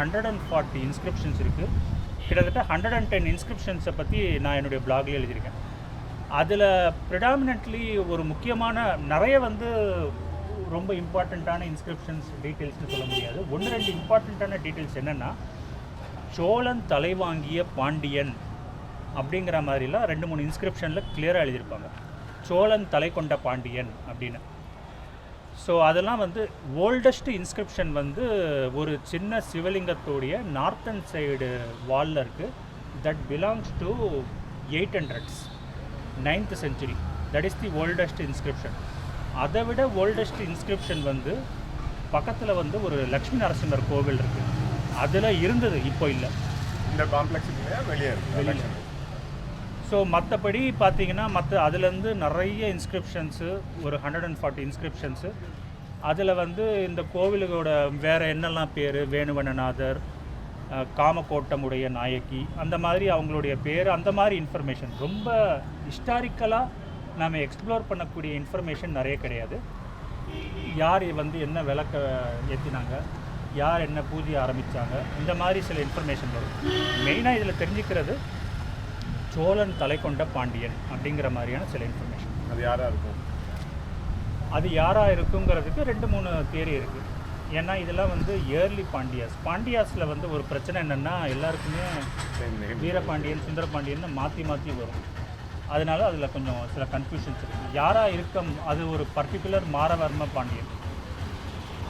140 inscriptions இருக்குது. கிட்டத்தட்ட 110 இன்ஸ்கிரிப்ஷன்ஸை பற்றி நான் என்னுடைய பிளாக்லேயே எழுதியிருக்கேன். அதில் ப்ரிடாமினென்ட்லி ஒரு முக்கியமான நிறைய வந்து ரொம்ப இம்பார்ட்டண்ட்டான இன்ஸ்கிரிப்ஷன்ஸ் டீட்டெயில்ஸ்னு சொல்ல முடியாது. 1-2 இம்பார்ட்டண்ட்டான டீட்டெயில்ஸ் என்னென்னா, சோழன் தலைவாங்கிய பாண்டியன் அப்படிங்கிற மாதிரிலாம் 2-3 இன்ஸ்கிரிப்ஷனில் கிளியராக எழுதியிருப்பாங்க. சோழன் தலை கொண்ட பாண்டியன் அப்படின்னு. ஸோ அதெல்லாம் வந்து ஓல்டஸ்ட் இன்ஸ்கிரிப்ஷன் வந்து ஒரு சின்ன சிவலிங்கத்தோடைய நார்த்தன் சைடு வாலில் இருக்குது. That belongs to 800s, 9th century. That is the oldest inscription. அதை விட ஓல்டஸ்ட் இன்ஸ்கிரிப்ஷன் வந்து பக்கத்தில் வந்து ஒரு லக்ஷ்மி நரசிம்மர் கோவில் இருக்குது. அதில் இருந்தது, இப்போ இல்லை. இந்த காம்ப்ளெக்ஸுக்கு வெளியே இருக்குது. ஸோ மற்றபடி பார்த்தீங்கன்னா அதுலேருந்து நிறைய இன்ஸ்கிரிப்ஷன்ஸு, ஒரு 140 இன்ஸ்கிரிப்ஷன்ஸு. அதில் வந்து இந்த கோவிலோட வேறு என்னெல்லாம் பேர், வேணுவனநாதர், காமக்கோட்டமுடைய நாயக்கி, அந்த மாதிரி அவங்களுடைய பேர், அந்த மாதிரி இன்ஃபர்மேஷன் ரொம்ப ஹிஸ்டாரிக்கலாக நம்ம எக்ஸ்ப்ளோர் பண்ணக்கூடிய இன்ஃபர்மேஷன் நிறைய கிடையாது. யார் வந்து என்ன விளக்க ஏற்றினாங்க, யார் என்ன பூஜை ஆரம்பித்தாங்க, இந்த மாதிரி சில இன்ஃபர்மேஷன் வரும். மெயினாக இதில் தெரிஞ்சுக்கிறது சோழன் தலை கொண்ட பாண்டியன் அப்படிங்கிற மாதிரியான சில இன்ஃபர்மேஷன். அது யாராக இருக்கும், அது யாராக இருக்குங்கிறதுக்கு 2-3 தியரி இருக்குது. ஏன்னா இதெல்லாம் வந்து இயர்லி பாண்டியாஸில் வந்து ஒரு பிரச்சனை என்னென்னா, எல்லாருக்குமே வீரபாண்டியன் சுந்தரபாண்டியன்னு மாற்றி வரும். அதனால அதில் கொஞ்சம் சில கன்ஃபியூஷன்ஸ் இருக்குது. யாராக இருக்கும், அது ஒரு பர்டிகுலர் மாரவர்ம பாண்டியன்,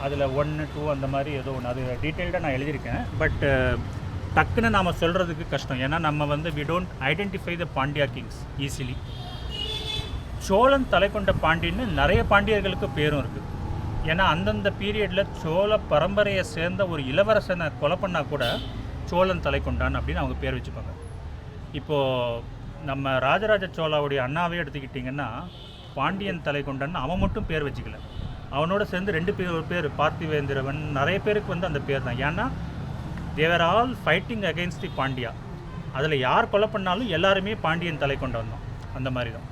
அதில் 1, 2 அந்த மாதிரி ஏதோ ஒன்று. அது டீட்டெயில்டாக நான் எழுதியிருக்கேன். பட் டக்குன்னு நாம் சொல்கிறதுக்கு கஷ்டம். ஏன்னா நம்ம வந்து we don't identify the Pandya kings easily. சோழன் தலை கொண்ட பாண்டியன்னு நிறைய பாண்டியர்களுக்கு பேரும் இருக்குது. ஏன்னா அந்தந்த பீரியடில் சோழ பரம்பரையை சேர்ந்த ஒரு இளவரசனை கொலை பண்ணால் கூட சோழன் தலை கொண்டான் அப்படின்னு அவங்க பேர் வச்சுப்பாங்க. இப்போது நம்ம ராஜராஜ சோழாவுடைய அண்ணாவே எடுத்துக்கிட்டிங்கன்னா பாண்டியன் தலை கொண்டான்னு அவன் மட்டும் பேர் வச்சுக்கல, அவனோட சேர்ந்து 2 பேர் பார்த்திவேந்திரவன், நிறைய பேருக்கு வந்து அந்த பேர் தான். ஏன்னா Thevar all fighting against the Pandya. அதில் யார் கொலை பண்ணாலும் எல்லாருமே பாண்டியன் தலை கொண்டு வந்தோம், அந்த மாதிரி தான்.